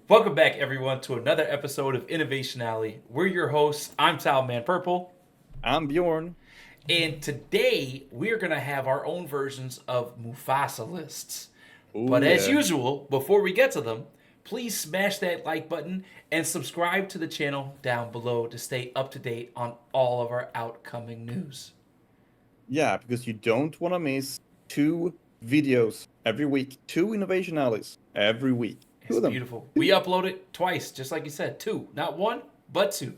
Welcome back, everyone, to another episode of Innovation Alley. We're your hosts. I'm TowelManPurple, I'm Bjorn. and today we're going to have our own versions of Mufasa lists. Oh But as yeah. usual, before we get to them, please smash that like button and subscribe to the channel down below to stay up to date on all of our outcoming news. Yeah, because you don't want to miss two videos every week. Two innovation alleys every week. Two It's of them. beautiful. We upload it twice, just like you said, two. Not one, but two.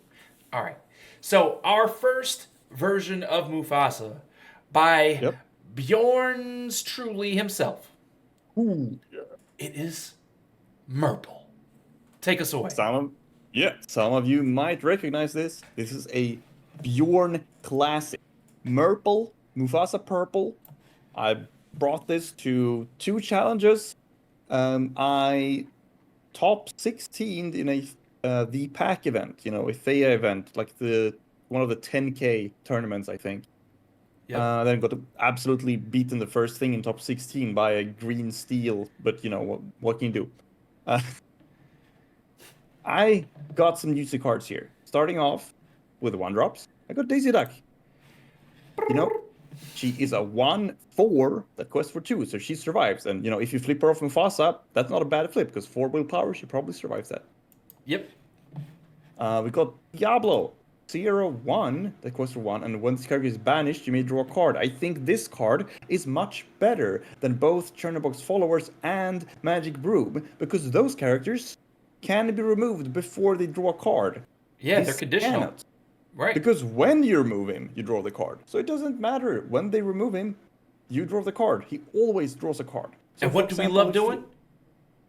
All right. So, our first version of Mufasa by Yep. Bjorn's truly himself. Ooh. Yeah. It is Murple. Take us away. Some of you might recognize this. This is a Bjorn classic. Murple, Mufasa Purple. I brought this to two challenges. I top 16 in the pack event, a Thea event, like the one of the 10K tournaments, I think. Yep. Then got absolutely beaten the first thing in top 16 by a green steel, but what can you do? Uh, I got some UC cards here. Starting off with the 1-drops, I got Daisy Duck. You know, she is a 1/4 that quests for 2, so she survives. And if you flip her off Mufasa, that's not a bad flip because 4 willpower, she probably survives that. Yep. We got Diablo, 0/1 that quests for 1, and when this character is banished, you may draw a card. I think this card is much better than both Chernobog's Followers and Magic Broom because those characters can be removed before they draw a card. Yeah, they're This conditional. cannot. Right. Because when you remove him, you draw the card. So it doesn't matter. When they remove him, you draw the card. He always draws a card. So And for what do we example, love doing?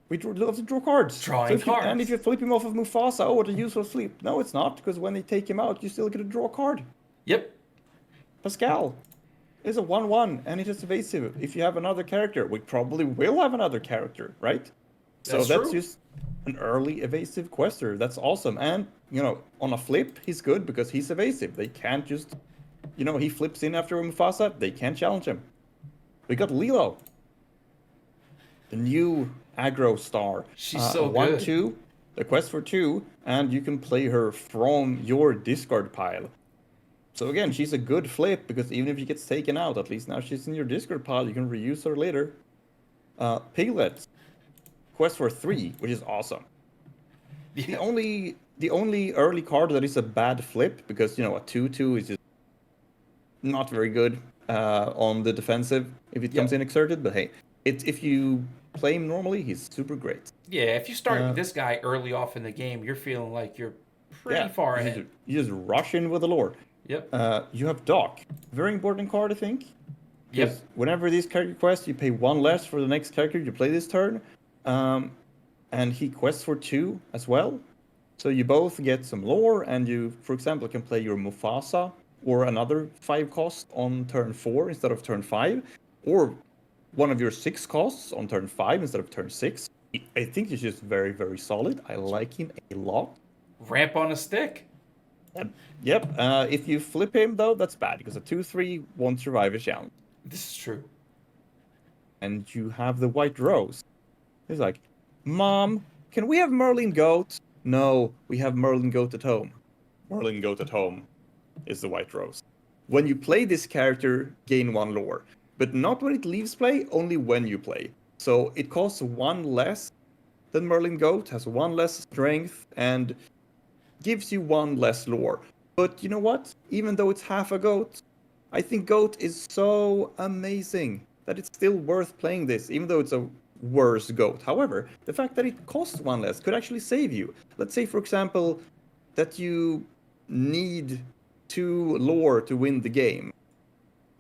we love to draw cards. Drawing So if cards. you flip him off of Mufasa, oh, what a useful flip. No, it's not, because when they take him out, you still get to draw a card. Yep. Pascal is a 1/1, and it is evasive. If you have another character, we probably will have another character, right? So that's true. just an early evasive quester. That's awesome. And, on a flip, he's good because he's evasive. They can't just, he flips in after Mufasa, they can't challenge him. We got Lilo, the new aggro star. She's so one, good. 2, the quest for 2, and you can play her from your discard pile. So again, she's a good flip because even if she gets taken out, at least now she's in your discard pile, you can reuse her later. Piglet, quest for 3, which is awesome. Yeah. The only early card that is a bad flip, because a 2/2 is just not very good on the defensive if it comes in exerted. But hey, if you play him normally, he's super great. Yeah, if you start this guy early off in the game, you're feeling like you're pretty Yeah, far ahead. you just rush in with the lore. Yep. You have Doc, very important card, I think. Yep. Because whenever these character quests, you pay 1 less for the next character you play this turn. And he quests for 2 as well. So you both get some lore, and you, for example, can play your Mufasa or another 5 cost on turn 4 instead of turn 5. Or one of your 6 costs on turn 5 instead of turn 6. I think he's just very, very solid. I like him a lot. Ramp on a stick. Yep. If you flip him, though, that's bad, because a 2/3 won't survive a challenge. This is true. And you have the White Rose. He's like, Mom, can we have Merlin Goat? No, we have Merlin Goat at home. Merlin Goat at home is the White Rose. When you play this character, gain 1 lore. But not when it leaves play, only when you play. So it costs 1 less than Merlin Goat, has 1 less strength, and gives you 1 less lore. But you know what? Even though it's half a goat, I think Goat is so amazing that it's still worth playing this, even though it's a worse Goat. However, the fact that it costs 1 less could actually save you. Let's say, for example, that you need 2 lore to win the game.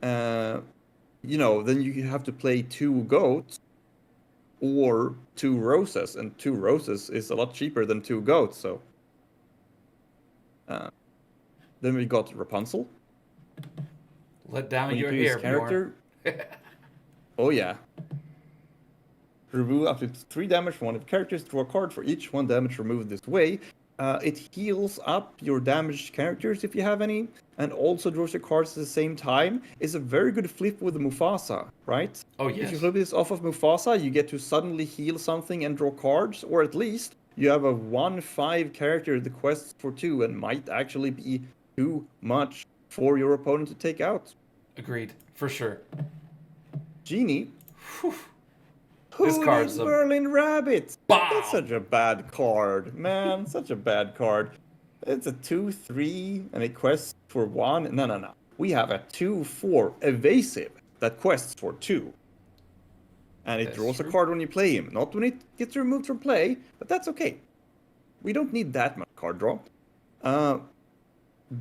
Then you have to play 2 Goats or 2 Roses, and 2 Roses is a lot cheaper than 2 Goats, so... then we got Rapunzel. Let down When you your play this hair, character, Bjorn. oh yeah. Remove up to 3 damage from one of the characters. Draw a card for each 1 damage removed this way. It heals up your damaged characters if you have any, and also draws your cards at the same time. It's a very good flip with the Mufasa, right? Oh, yes. If you flip this off of Mufasa, you get to suddenly heal something and draw cards, or at least you have a 1/5 character that quests for 2 and might actually be too much for your opponent to take out. Agreed, for sure. Genie. Whew. This Who card's needs a Merlin Rabbit? That's bomb. such a bad card, man. Such a bad card. It's a 2/3 and it quests for 1. No. We have a 2/4 evasive that quests for 2. And it That's draws a true. card when you play him. Not when it gets removed from play, but that's okay. We don't need that much card draw.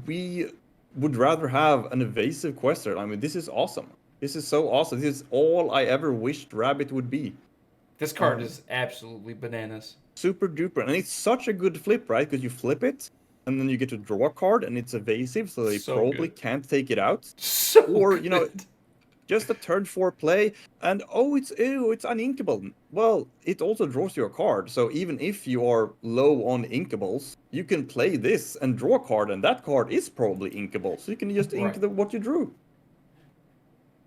We would rather have an evasive quester. I mean, this is awesome. This is so awesome. This is all I ever wished Rabbit would be. This card is absolutely bananas. Super duper. And it's such a good flip, right? Because you flip it, and then you get to draw a card, and it's evasive, so they So probably good. can't take it out. So Or, good. you know, just a turn 4 play, and it's uninkable. Well, it also draws you a card, so even if you are low on inkables, you can play this and draw a card, and that card is probably inkable, so you can just ink Right. what you drew.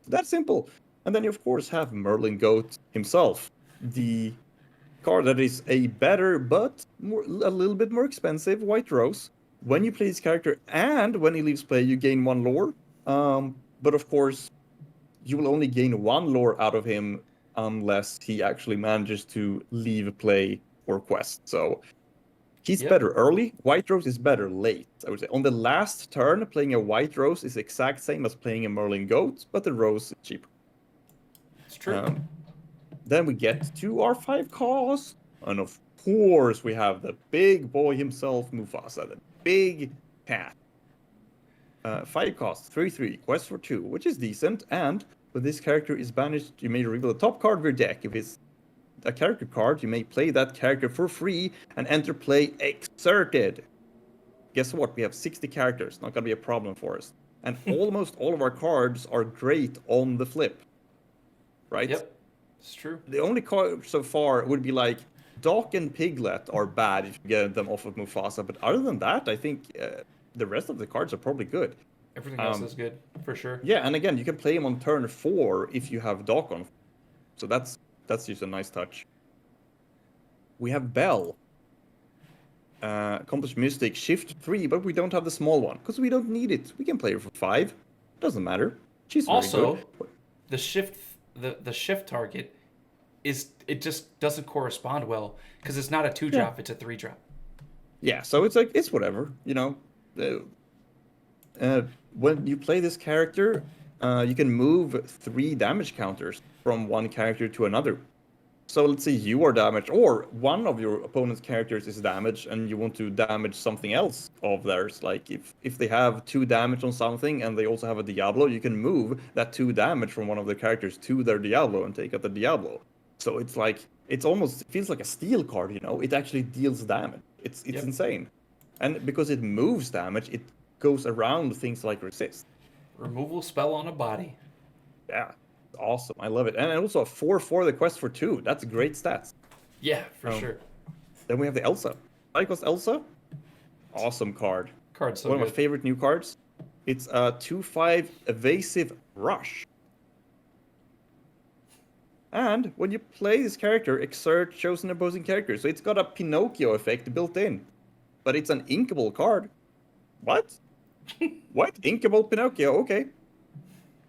That's simple. And then you, of course, have Merlin Goat himself, the card that is a better but a little bit more expensive White Rose. When you play this character and when he leaves play, you gain 1 lore. But of course, you will only gain 1 lore out of him unless he actually manages to leave play or quest. So he's Yep. better early. White Rose is better late, I would say. On the last turn, playing a White Rose is exact same as playing a Merlin Goat, but the Rose is cheaper. It's true. Then we get to our 5 costs. And of course, we have the big boy himself, Mufasa, the big cat. 5 costs, 3/3, quest for 2, which is decent. And when this character is banished, you may reveal the top card of your deck. If it's a character card, you may play that character for free and enter play exerted. Guess what? We have 60 characters. Not gonna be a problem for us. And almost all of our cards are great on the flip. Right? Yep. It's true. The only card so far would be like Doc and Piglet are bad if you get them off of Mufasa. But other than that, I think the rest of the cards are probably good. Everything else is good, for sure. Yeah, and again, you can play him on turn 4 if you have Doc on. So that's just a nice touch. We have Belle. Accomplished Mystic, Shift 3, but we don't have the small one because we don't need it. We can play her for 5. Doesn't matter. She's very Also, good. the shift target it just doesn't correspond well because it's not a 2-drop, it's a 3-drop. Yeah, so it's like it's whatever, you know. When you play this character, you can move 3 damage counters from one character to another. So let's say you are damaged, or one of your opponent's characters is damaged, and you want to damage something else of theirs. Like if they have 2 damage on something, and they also have a Diablo, you can move that 2 damage from one of the characters to their Diablo and take out the Diablo. So it's like it feels like a steel card, you know. It actually deals damage. It's Yep. insane, and because it moves damage, it goes around things like resist. Removal spell on a body. Yeah, awesome. I love it. And also a 4/4 the quest for 2. That's great stats. Yeah, for sure. Then we have the Elsa. Icos Elsa. Awesome card. Card's so One of my good. favorite new cards. It's a 2/5 evasive rush. And when you play this character, exert chosen opposing character. So it's got a Pinocchio effect built in. But it's an inkable card. What? What? Inkable Pinocchio? Okay.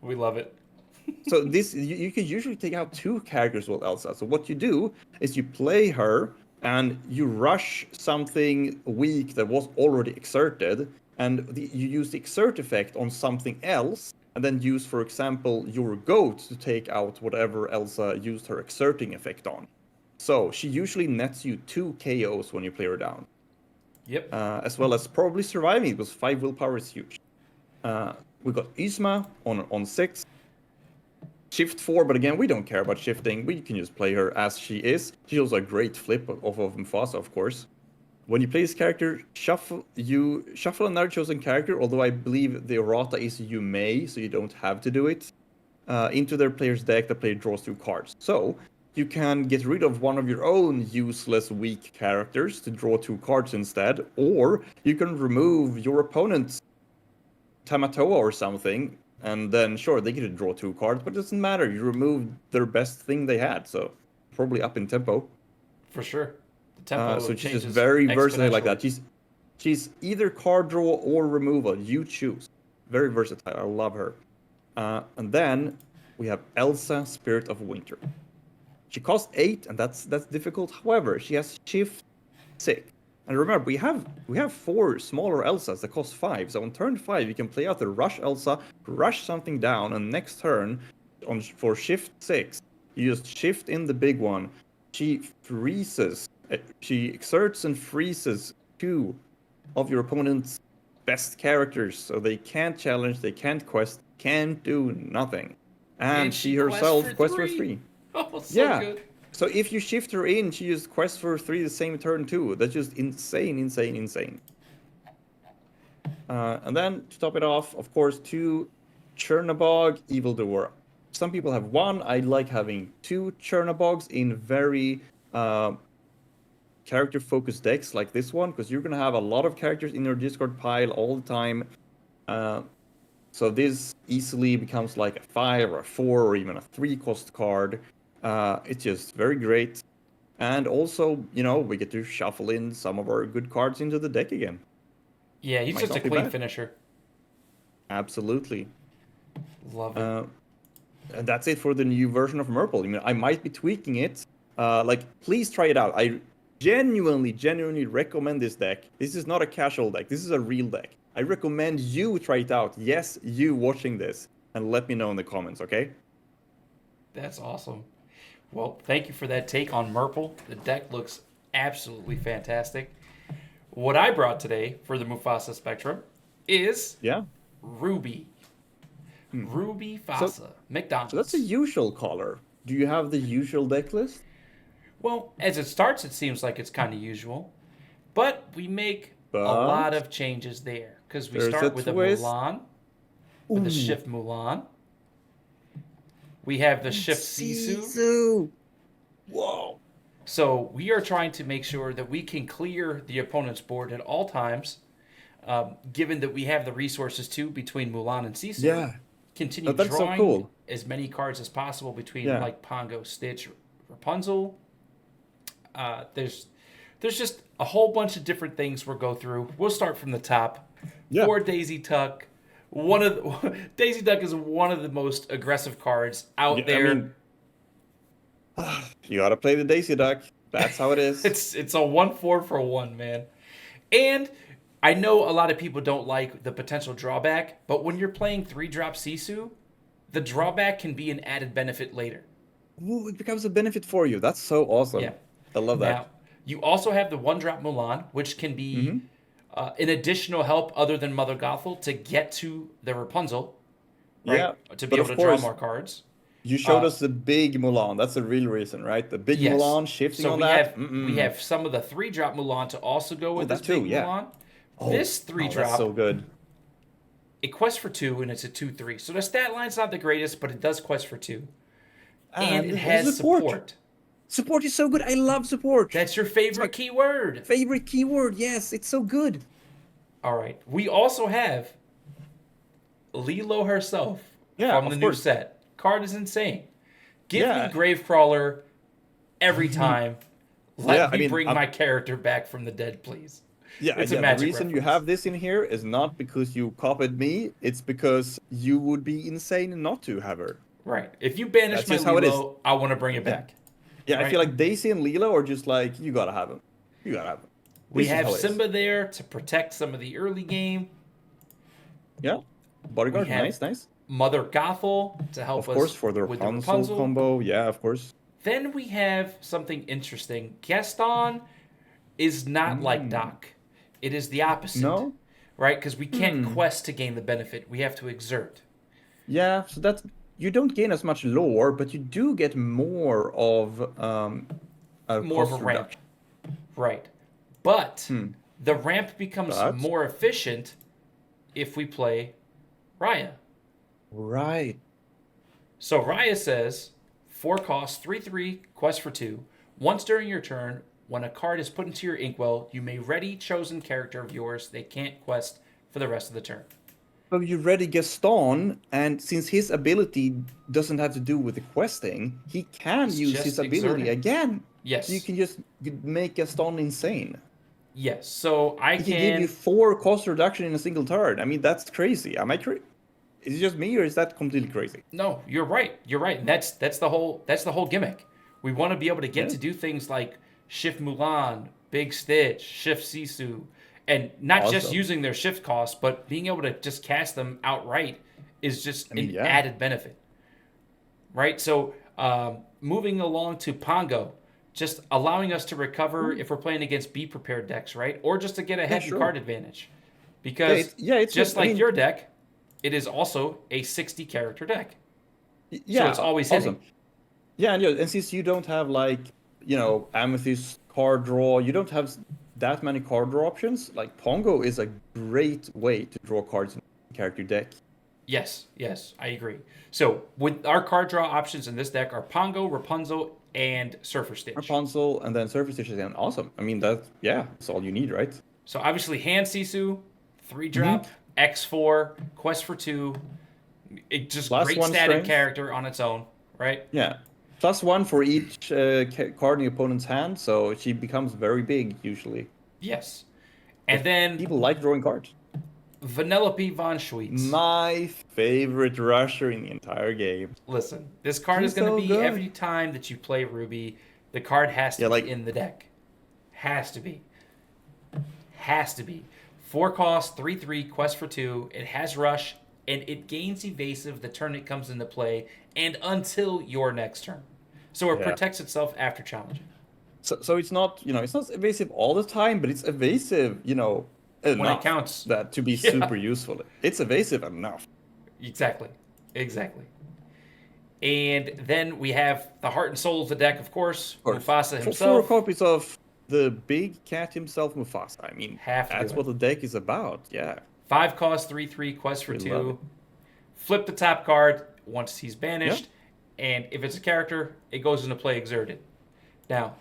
We love it. So this you can usually take out 2 characters with Elsa. So what you do is you play her and you rush something weak that was already exerted, and you use the exert effect on something else, and then use, for example, your goat to take out whatever Elsa used her exerting effect on. So she usually nets you 2 KOs when you play her down. Yep. As well as probably surviving, because 5 willpower is huge. We got Yzma on 6. Shift 4, but again, we don't care about shifting. We can just play her as she is. She's also a great flip off of Mufasa, of course. When you play this character, shuffle another chosen character, although I believe the errata is you may, so you don't have to do it, into their player's deck. The player draws 2 cards. So you can get rid of one of your own useless, weak characters to draw 2 cards instead, or you can remove your opponent's Tamatoa or something, and then sure, they get to draw 2 cards, but it doesn't matter. You removed their best thing they had, so probably up in tempo. For sure. The tempo So she's just changes very versatile like that. exponentially. She's either card draw or removal. You choose. Very versatile. I love her. And then we have Elsa, Spirit of Winter. She costs 8, and that's difficult. However, she has Shift 6. And remember, we have 4 smaller Elsas that cost 5. So on turn 5, you can play out the Rush Elsa, rush something down, and next turn, for Shift 6, you just shift in the big one. She freezes. She exerts and freezes 2 of your opponent's best characters, so they can't challenge, they can't quest, can't do nothing. And she herself quests for 3. Oh, so Yeah. good. So if you shift her in, she just quests for 3 the same turn too. That's just insane. And then to top it off, of course, 2 Chernabog, Evildoer. Some people have 1. I like having 2 Chernabogs in very character-focused decks like this one, because you're going to have a lot of characters in your discard pile all the time. So this easily becomes like a 5 or a 4 or even a 3-cost card. It's just very great. And also, we get to shuffle in some of our good cards into the deck again. Yeah, he's Might just a not be clean bad. finisher. Absolutely. Love it. And that's it for the new version of Murple. I might be tweaking it. Please try it out. I genuinely recommend this deck. This is not a casual deck. This is a real deck. I recommend you try it out. Yes, you watching this. And let me know in the comments, okay? That's awesome. Well, thank you for that take on Murple. The deck looks absolutely fantastic. What I brought today for the Mufasa Spectrum is Ruby. Ruby Fasa. McDonald's. So that's a usual color. Do you have the usual deck list? Well, as it starts, it seems like it's kind of usual. But we make a lot of changes there. Because we start with a Mulan. With the Shift Mulan. We have the Shift Sisu. Whoa. So we are trying to make sure that we can clear the opponent's board at all times, given that we have the resources too between Mulan and Sisu. Yeah. Continue That's drawing so cool. as many cards as possible between like Pongo, Stitch, Rapunzel. There's just a whole bunch of different things we'll go through. We'll start from the top. Yeah. For Daisy Duck. Daisy Duck is one of the most aggressive cards out there. You gotta play the Daisy Duck. That's how it is. It's a 1/4 for 1, man. And I know a lot of people don't like the potential drawback, but when you're playing 3-drop Sisu, the drawback can be an added benefit later. Ooh, it becomes a benefit for you. That's so awesome. Yeah. I love that. Now, you also have the 1-drop Mulan, which can be an additional help other than Mother Gothel to get to the Rapunzel. Right? Yeah. To be able to draw more cards. You showed us the big Mulan. That's the real reason, right? The big Mulan shifting on that. We have some of the 3-drop Mulan to also go with this big Mulan. This 3-drop. That's so good. It quests for 2 and it's a 2/3. So the stat line's not the greatest, but it does quest for 2. And it has support. Support is so good. I love support. That's your favorite keyword. Favorite keyword, yes. It's so good. All right. We also have Lilo herself from the new set. Card is insane. Give me Gravecrawler every time. Let me bring my character back from the dead, please. Yeah, it's the reason you have this in here is not because you copied me. It's because you would be insane not to have her. Right. If you banish my Lilo, I want to bring it back. Yeah, right? I feel like Daisy and Lilo are just like, you gotta have them. You gotta have them. We have Simba there to protect some of the early game. Yeah. Bodyguard, nice. Mother Gothel to help us. Of course, for the Rapunzel combo. Yeah, of course. Then we have something interesting. Gaston is not like Doc. It is the opposite. No? Right? Because we can't quest to gain the benefit. We have to exert. Yeah, so that's... You don't gain as much lore, but you do get more of a ramp. Right. But the ramp becomes more efficient if we play Raya. Right. So Raya says, 4 costs, 3/3, quest for 2. Once during your turn, when a card is put into your inkwell, you may ready chosen character of yours. They can't quest for the rest of the turn. So you ready Gaston, and since his ability doesn't have to do with the questing, he can use his ability again. So you Yes. can just make a stun insane. Yes. So I It can give you can. 4 cost reduction in a single turn. I mean, that's crazy. Am I crazy? Is it just me, or is that completely crazy? No, you're right. You're right. And that's the whole gimmick. We want to be able to get Yeah. to do things like shift Mulan, Big Stitch, shift Sisu, and not just Awesome. using their shift costs, but being able to just cast them outright is just I mean, an yeah. added benefit, right? So moving along to Pongo, just allowing us to recover Ooh. if we're playing against be prepared decks, right? Or just to get Yeah, ahead in sure. card advantage, Yeah, because it's just good. I like mean, your deck, it is also a 60 character deck. So it's yeah, always hitting. awesome. Yeah, and since you don't have like, Amethyst card draw, you don't have that many card draw options. Like Pongo is a great way to draw cards in a character deck. Yes, yes, I agree. So with our card draw options in this deck are Pongo, Rapunzel, and Surfer Stitch. Rapunzel and then Surface Stitch is then awesome. I mean, that's all you need, right? So obviously Hand Sisu, 3 Mm-hmm. drop, X4, Quest for 2. It just Plus great one static strength. character on its own, right? Yeah. Plus one for each card in the opponent's hand, so she becomes very big usually. Yes. And Because then people like drawing cards. Vanellope von Schweetz. My favorite rusher in the entire game. Listen, this card is She's going to so be good. every time that you play Ruby, the card has to Yeah, be like in the deck. Has to be. Has to be. 4 cost, 3/3, quest for 2. It has rush, and it gains evasive the turn it comes into play and until your next turn. So it yeah. protects itself after challenging. So it's not, it's not evasive all the time, but it's evasive, When it enough counts. that to be Yeah. super useful. It's evasive enough. Exactly. Exactly. And then we have the heart and soul of the deck, of course. Of course. Mufasa For 4 himself. copies of the big cat himself, Mufasa. I mean, Have to do that's it. what the deck is about. Yeah. 5 cost, 3/3, quest for We love it. 2. Flip the top card once he's Yeah. banished. And if it's a character, it goes into play exerted. Now,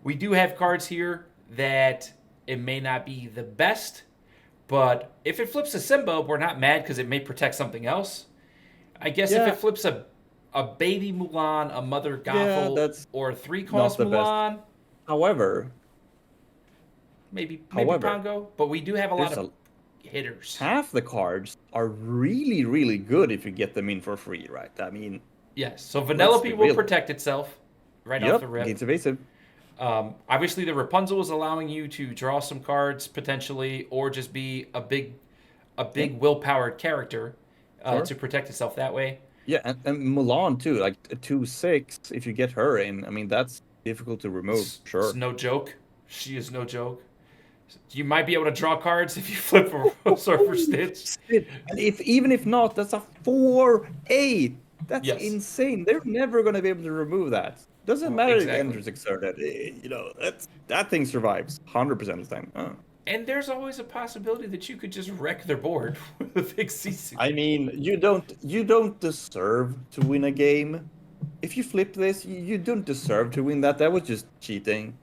we do have cards here that it may not be the best, but if it flips a Simba, we're not mad because it may protect something else. I guess if Yeah. it flips a baby Mulan, a mother Yeah, Gothel, that's or a 3 not cost the best. Mulan, However, maybe however, Pongo, but we do have a lot there's of hitters. half the cards are really, really good if you get them in for free, right? I mean, Yes, so let's be Vanellope will real. protect itself right off Yep, the rip. gains evasive. Obviously, the Rapunzel is allowing you to draw some cards potentially, or just be a big Yep, will-powered character sure. to protect itself that way. Yeah, and Mulan too, like a 2/6. If you get her in, I mean that's difficult to remove, It's sure. no joke. She is no joke. You might be able to draw cards if you flip a Surfer Stitch. Shit. And even if not, that's a 4/8. That's Yes. insane. They're never gonna be able to remove that. Doesn't Well, matter if it exactly. enters exerted. That thing survives 100% of the time. And there's always a possibility that you could just wreck their board with a big Sisu. I mean, you don't deserve to win a game. If you flip this, you don't deserve to win that. That was just cheating.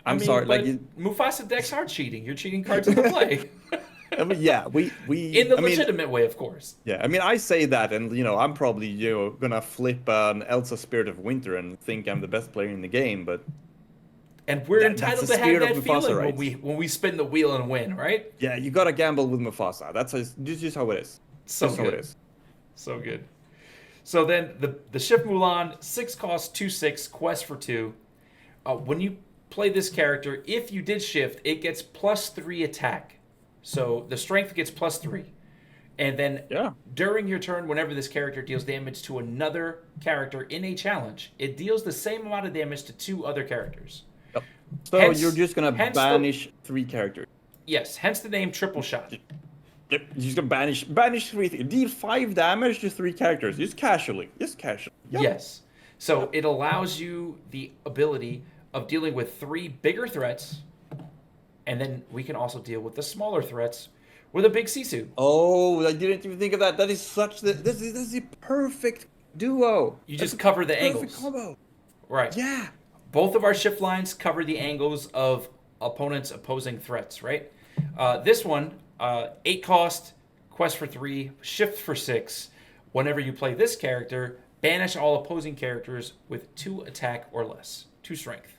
I I'm mean, sorry. Like, but Mufasa decks are cheating. You're cheating cards into play. I mean, yeah, In the I mean, legitimate way, of course. yeah, I mean, I say that, and I'm probably gonna flip an Elsa Spirit of Winter and think I'm the best player in the game, but And we're that's entitled the to have spirit that of Mufasa, feeling right? when we spin the wheel and win, right? Yeah, you gotta gamble with Mufasa. That's just how it is. So Just how it good. is. So good. So then the Shift Mulan, 6 cost, 2/6, quest for 2. When you play this character, if you did shift, it gets +3 attack. So the strength gets +3. And then Yeah. during your turn, whenever this character deals damage to another character in a challenge, it deals the same amount of damage to 2 other characters. Yep. So Hence- you're just gonna hence banish 3 characters. Yes, hence the name Triple Shot. Yep. You're just gonna banish 3. Deal 5 damage to 3 characters. Just casually. Just casually. Yep. Yes. So it allows you the ability of dealing with 3 bigger threats, and then we can also deal with the smaller threats with a big Sisu. Oh, I didn't even think of that. That is this is the perfect duo. You That's just a cover the perfect angles. combo. Right. Yeah. Both of our shift lines cover the angles of opponents' opposing threats, right? This one, 8 cost, quest for 3, shift for 6. Whenever you play this character, banish all opposing characters with 2 attack or less. 2 strength.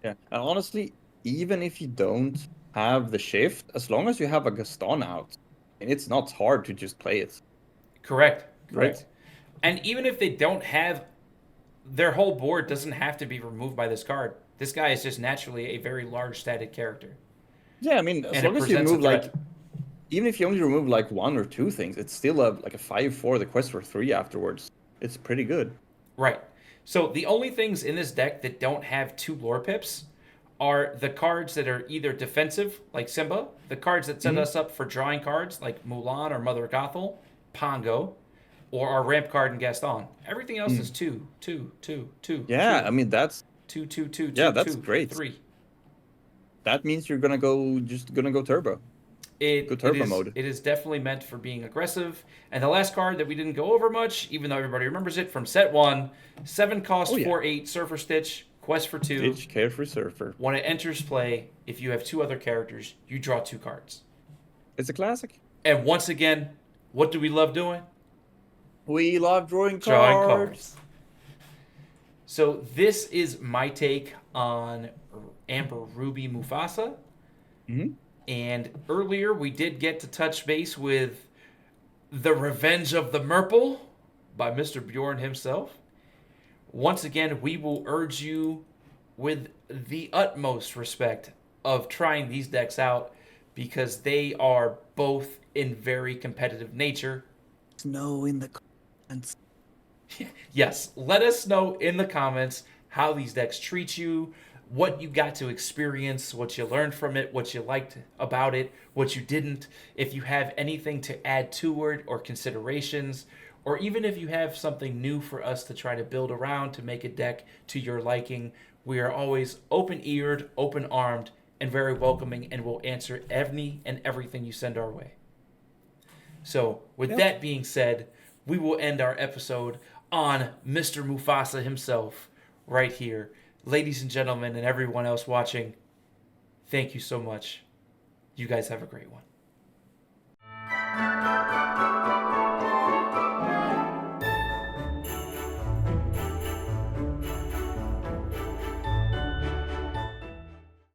Yeah, and honestly, even if you don't have the shift, as long as you have a Gaston out, and it's not hard to just play it, Correct. right? And even if they don't have, their whole board doesn't have to be removed by this card. This guy is just naturally a very large static character. Yeah, I mean, as And it long as you presents a remove like, threat. even if you only remove like 1 or 2 things, it's still a like a 5/4 the quest for 3 afterwards. It's pretty good. Right. So the only things in this deck that don't have 2 lore pips are the cards that are either defensive, like Simba, the cards that set us up for drawing cards, like Mulan or Mother Gothel, Pongo, or our ramp card in Gaston. Everything else is 2, 2, 2, 2, Yeah, 2, I mean that's 2, 2, 2, yeah, 2, that's 2, great. 3. That means you're gonna go turbo. Go turbo mode. It is definitely meant for being aggressive. And the last card that we didn't go over much, even though everybody remembers it from set 1, 7 cost, Oh, yeah. 4/8, Surfer Stitch, quest for 2. Stitch, Carefree Surfer. When it enters play, if you have 2 other characters, you draw 2 cards. It's a classic. And once again, what do we love doing? We love drawing Drawing cards. cards. So this is my take on Amber Ruby Mufasa. Mhm. And earlier we did get to touch base with The Revenge of the Murple by Mr. Bjorn himself. Once again, we will urge you with the utmost respect of trying these decks out because they are both in very competitive nature. Snow in the comments. Yes, let us know in the comments how these decks treat you, what you got to experience, what you learned from it, what you liked about it, what you didn't, if you have anything to add to it or considerations, or even if you have something new for us to try to build around to make a deck to your liking. We are always open-eared, open-armed, and very welcoming, and will answer any and everything you send our way. So, with that being said, we will end our episode on Mr. Mufasa himself right here. Ladies and gentlemen, and everyone else watching, thank you so much. You guys have a great one.